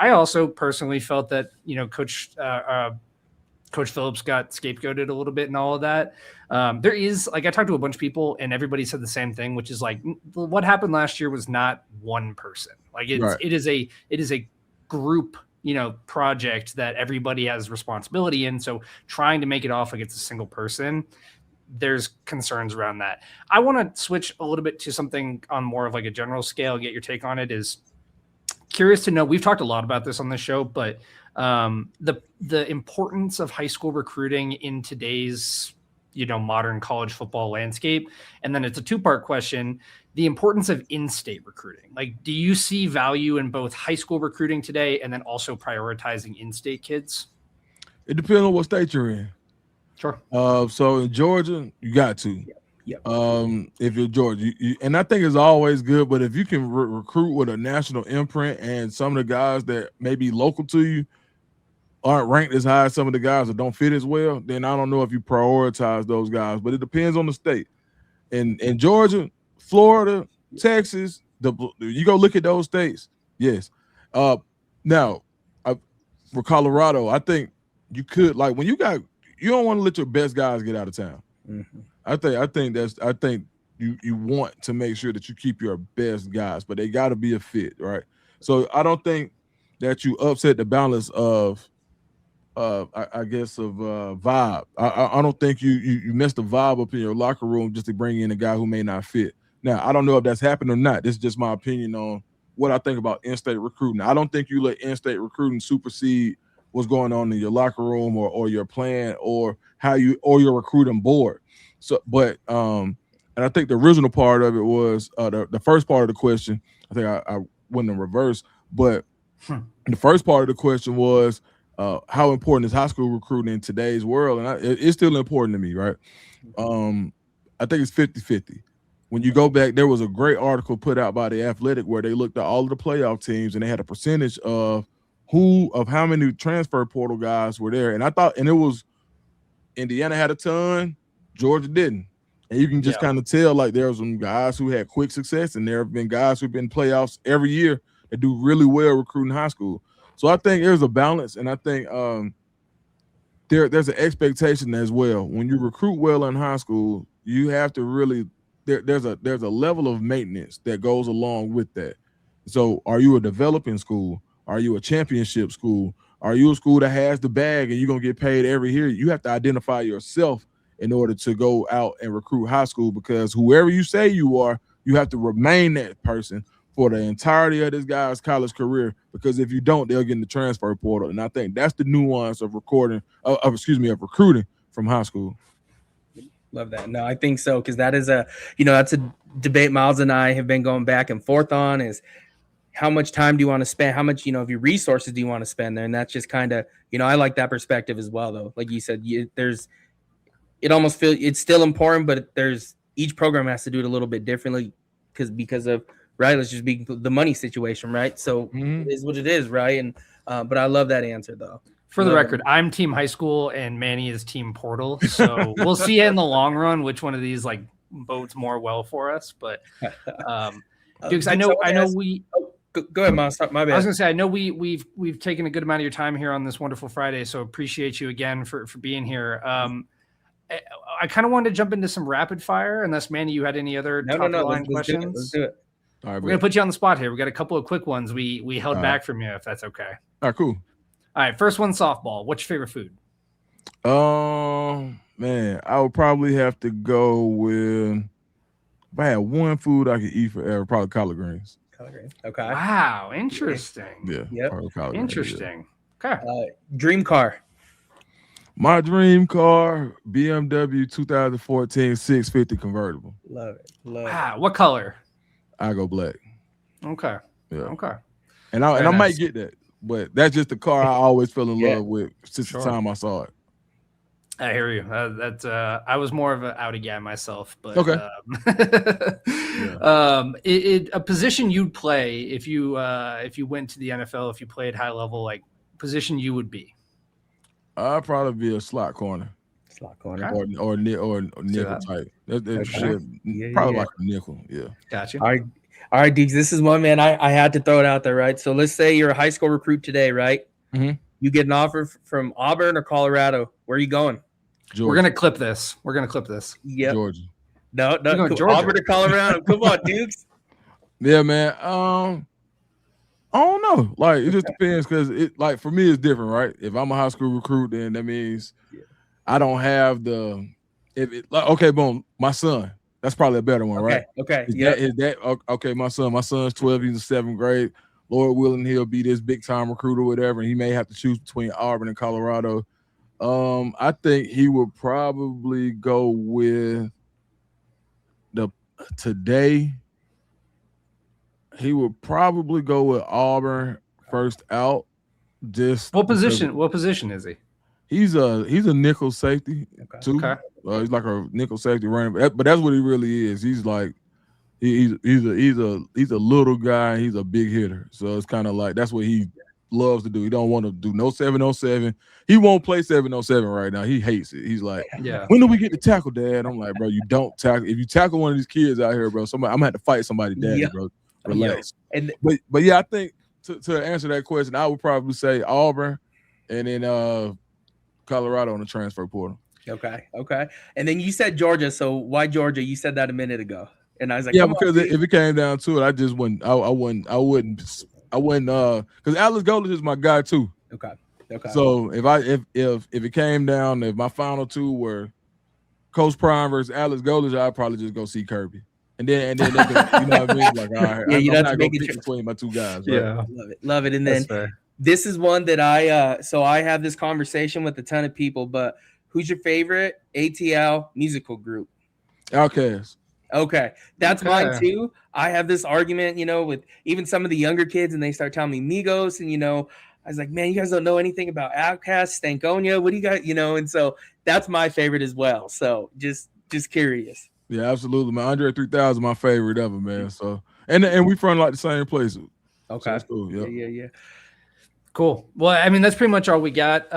I also personally felt that, Coach Phillips got scapegoated a little bit and all of that. There is, like, I talked to a bunch of people and everybody said the same thing, which is like, what happened last year was not one person. Like it is a group, project that everybody has responsibility in. So trying to make it off like it's a single person, there's concerns around that. I want to switch a little bit to something on more of like a general scale, get your take on it. Is curious to know, we've talked a lot about this on the show, but the importance of high school recruiting in today's modern college football landscape. And then it's a two-part question: the importance of in-state recruiting. Like, do you see value in both high school recruiting today and then also prioritizing in-state kids? It depends on what state you're in. Sure. So in Georgia, you got to. Yep. If you're Georgia, and I think it's always good, but if you can recruit with a national imprint and some of the guys that may be local to you aren't ranked as high as some of the guys that don't fit as well, then I don't know if you prioritize those guys. But it depends on the state. In Georgia, Florida, Texas, you go look at those states. Yes. Now, for Colorado, I think you could, like, when you don't want to let your best guys get out of town. Mm-hmm. I think you want to make sure that you keep your best guys, but they got to be a fit, right? So I don't think that you upset the balance of vibe. I don't think you messed the vibe up in your locker room just to bring in a guy who may not fit. Now, I don't know if that's happened or not. This is just my opinion on what I think about in-state recruiting. I don't think you let in-state recruiting supersede what's going on in your locker room or your plan or your recruiting board. So, but and I think the original part of it was the first part of the question. I think I went in reverse, but the first part of the question was how important is high school recruiting in today's world, and it's still important to me, right? I think it's 50-50. When you go back, there was a great article put out by The Athletic where they looked at all of the playoff teams and they had a percentage of how many transfer portal guys were there, and it was Indiana had a ton, Georgia didn't. And you can just kind of tell, like, there were some guys who had quick success, and there have been guys who've been playoffs every year that do really well recruiting high school. So I think there's a balance, and I think there's an expectation as well. When you recruit well in high school, you have to really there's a level of maintenance that goes along with that. So are you a developing school? Are you a championship school? Are you a school that has the bag and you're going to get paid every year? You have to identify yourself in order to go out and recruit high school, because whoever you say you are, you have to remain that person for the entirety of this guy's college career, because if you don't, they'll get in the transfer portal. And I think that's the nuance of recruiting from high school. Love that. No, I think so, because that is that's a debate Miles and I have been going back and forth on, is how much time do you want to spend? How much, of your resources do you want to spend there? And that's just kind of, I like that perspective as well, though. Like you said, it almost feels it's still important, but each program has to do it a little bit differently because of, right, let's just be the money situation, right? So It is what it is, right? And but I love that answer, though. For the record, I'm team high school and Manny is team portal. So we'll see in the long run which one of these like bodes more well for us. But Dukes, I know we. Go ahead, Miles. My bad. I was gonna say, I know we've taken a good amount of your time here on this wonderful Friday, so appreciate you again for being here. I kind of wanted to jump into some rapid fire, unless Manny, you had any other top-line questions. Let's do it. All right, we're gonna put you on the spot here. We got a couple of quick ones we held back from you, if that's okay. All right, cool. All right, first one, softball. What's your favorite food? Man, I would probably have to go with, if I had one food I could eat forever, probably collard greens. Okay. Wow, interesting. Yeah. Yep. Interesting. Yeah. Okay. Dream car. My dream car, BMW 2014 650 convertible. Love it. Wow. What color? I go black. Okay. Yeah. Okay. And I might get that, but that's just the car I always fell in love with since the time I saw it. I hear you. I was more of an Audi guy myself, but okay. A position you'd play if you went to the NFL, if you played high level, like position you would be. I'd probably be a slot corner. Okay. Or nickel type. That's probably like a nickel. Yeah. Gotcha. All right. All right, Deeks, this is one, man. I had to throw it out there, right? So let's say you're a high school recruit today, right? Mhm. You get an offer from Auburn or Colorado. Where are you going? Georgia. We're gonna clip this. Yep. Georgia. No, You're going Georgia. Auburn or Colorado. Come on, Dukes. Yeah, man. I don't know. Like, it just depends because it, like, for me, it's different, right? If I'm a high school recruit, then that means I don't have the. Okay, boom, my son. That's probably a better one, right? Okay. Is that okay? My son's 12. He's in 7th grade. Lord willing, he'll be this big time recruit or whatever. And he may have to choose between Auburn and Colorado. I think he would probably go with today. He would probably go with Auburn first out. Just what position? What position is he? He's a nickel safety too. Okay. He's like a nickel safety running, but that's what he really is. He's like he's a little guy. He's a big hitter. So it's kind of like that's what he loves to do. He don't want to do no 7-on-7. He won't play 7-on-7 right now. He hates it. He's like, when do we get to tackle, Dad? I'm like, bro, you don't tackle. If you tackle one of these kids out here, bro, I'm gonna have to fight somebody, Daddy, bro. Relax. But yeah, I think to answer that question, I would probably say Auburn, and then Colorado on the transfer portal. Okay. And then you said Georgia. So why Georgia? You said that a minute ago, and I was like, yeah, because if it came down to it, I just wouldn't. I wouldn't. Because Alex Golders is my guy too. Okay. So if it came down, if my final two were Coach Prime versus Alex Golders, I'd probably just go see Kirby. And then you know what I mean? Like, all right, I'm not going to pick between my two guys. Right? Yeah, love it. And then this is one that I have this conversation with a ton of people. But who's your favorite ATL musical group? Outkast. Okay, that's mine too. I have this argument, with even some of the younger kids, and they start telling me Migos, and I was like, man, you guys don't know anything about Outkast, Stankonia. What do you got? And so that's my favorite as well. So just curious. Yeah, absolutely, man. Andre 3000, my favorite ever, man. So and we from like the same place. Okay, so that's cool. Yeah. Cool. Well, I mean, that's pretty much all we got.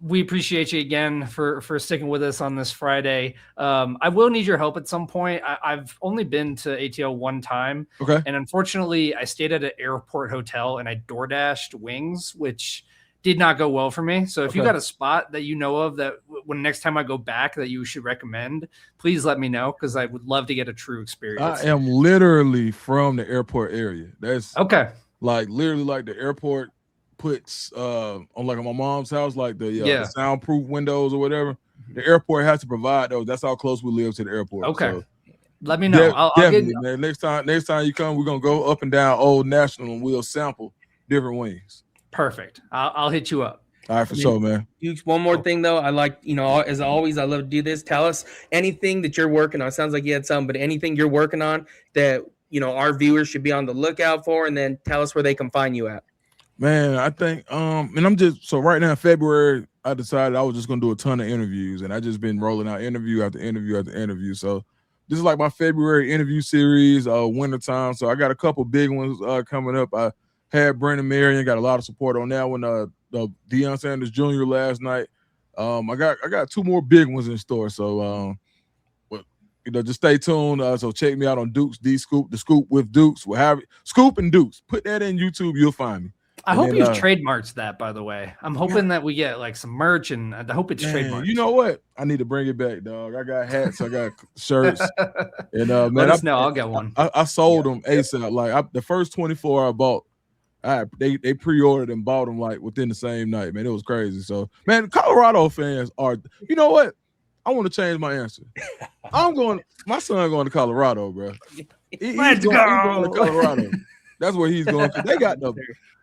We appreciate you again for sticking with us on this Friday. I will need your help at some point. I've only been to ATL one time. Okay. And unfortunately, I stayed at an airport hotel and I DoorDashed wings, which did not go well for me. So if you got a spot that you know of that when next time I go back that you should recommend, please let me know because I would love to get a true experience. I am literally from the airport area. That's okay. Like literally like the airport puts on like my mom's house, like the soundproof windows or whatever. The airport has to provide those. That's how close we live to the airport. Okay. So, let me know. I'll definitely, man. Next time you come, we're gonna go up and down Old National and we'll sample different wings. Perfect. I'll hit you up. All right, for sure, man. One more thing though, I like, as always, I love to do this. Tell us anything that you're working on. It sounds like you had some, but anything you're working on that our viewers should be on the lookout for, and then tell us where they can find you at. Man, I think and I'm just so right now in February, I decided I was just gonna do a ton of interviews, and I just been rolling out interview after interview after interview. So this is like my February interview series, wintertime. So I got a couple big ones coming up. I had Brandon Marion, got a lot of support on that one. Deion Sanders Jr. last night. I got two more big ones in store. So just stay tuned. So check me out on Dukes D Scoop, the Scoop with Dukes. We'll have Scoop and Dukes. Put that in YouTube, you'll find me. I hope you've trademarked that, by the way. I'm hoping that we get like some merch, and I hope it's trademarked. You know what? I need to bring it back, dog. I got hats, I got shirts, and man, let us know. I'll get one. I sold them ASAP. Like the first 24 I bought, they pre-ordered and bought them like within the same night. Man, it was crazy. So, man, Colorado fans are. You know what? I want to change my answer. My son going to Colorado, bro. He's going to Colorado. That's where he's going. They got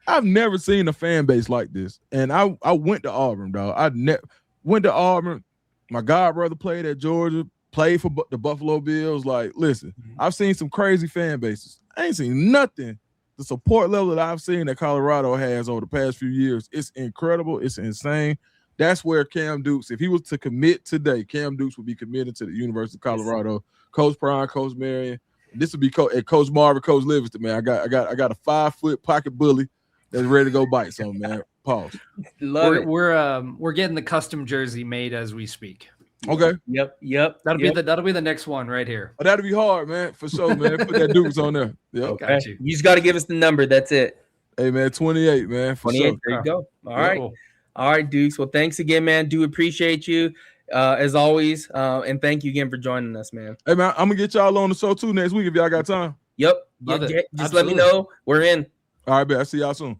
I've never seen a fan base like this. And I went to Auburn, dog. I went to Auburn. My godbrother played at Georgia, played for the Buffalo Bills. Like, listen, I've seen some crazy fan bases. I ain't seen nothing. The support level that I've seen that Colorado has over the past few years, it's incredible. It's insane. That's where Cam Dukes, if he was to commit today, Cam Dukes would be committed to the University of Colorado. Coach Prime, Coach Marion. This would be Coach Marvin, Coach Livingston, man. I got a 5-foot pocket bully that's ready to go bite something, man. Pause. We're getting the custom jersey made as we speak. Okay. Yep. That'll be the next one right here. Oh, that'll be hard, man. For sure, man. Put that Dukes on there. Yep. Okay. Got you. You just got to give us the number. That's it. Hey, man, 28, man. For 28. sure. There you go. All Yeah. right. Cool. All right, Dukes. Well, thanks again, man. Do appreciate you as always. And thank you again for joining us, man. Hey, man, I'm going to get y'all on the show too next week if y'all got time. Yep. Love it. Just Absolutely. let me know. We're in. All right, man. I'll see y'all soon.